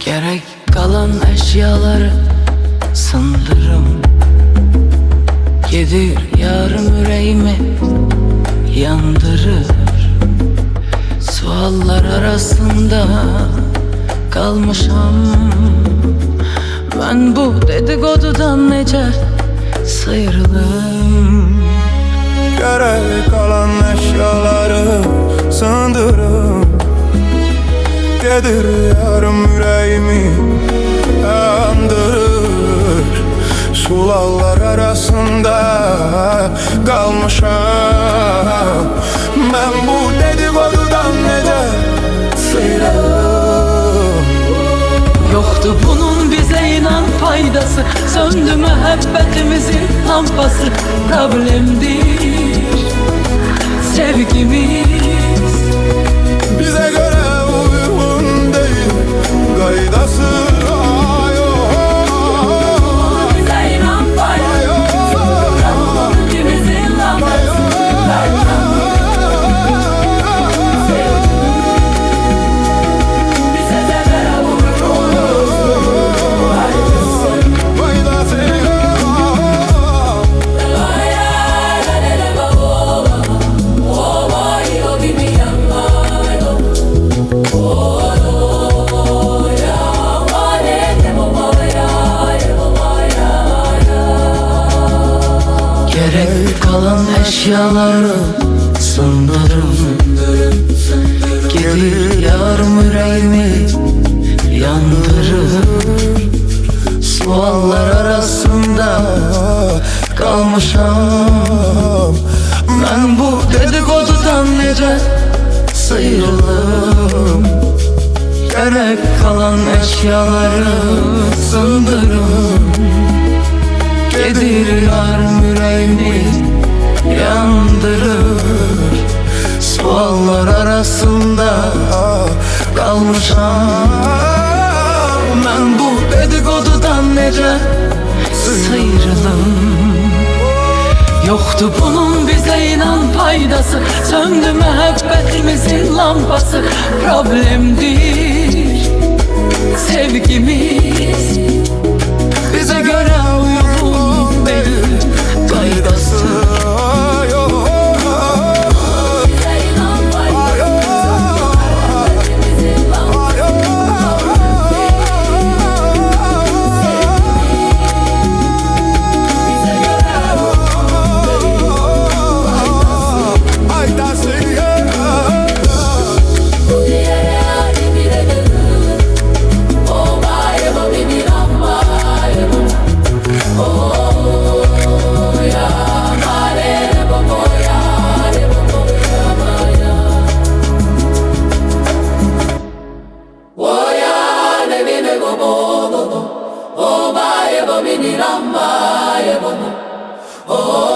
Gerek kalan eşyaları sındırım, yedir yarım yüreğimi yandırır. Suallar arasında kalmışam, ben bu dedikodudan nece sıyrılım. Gerek kalan eşyaları sındırım, yedir yarım yüreğimi yandırır. Suallar arasında kalmışam, ben bu dedikodudan nece sıyrılım. Yoktu bunun bize inan faydası, söndü müebbetimizin lampası. Problemdir sevgimiz, Bize göre uygun değil gaydası. bize inan faydası, müebbetimizin lampası. Bize de göre gerek kalan eşyaları sındırım, gelir yarım yüreğimi yandırır. Suallar arasında kalmışam, ben bu dedikodudan nece sıyrılım. Gerek kalan eşyaları sındırım, gelir yarım yüreğimi yandırır. Suallar arasında kalmışam, ben bu dedikodudan nece sıyrılım. Yoktu bunun bize inan faydası, söndü müebbetimizin lampası. Problemdir sevgimiz, bize göre uygun değil gaydası. Oh,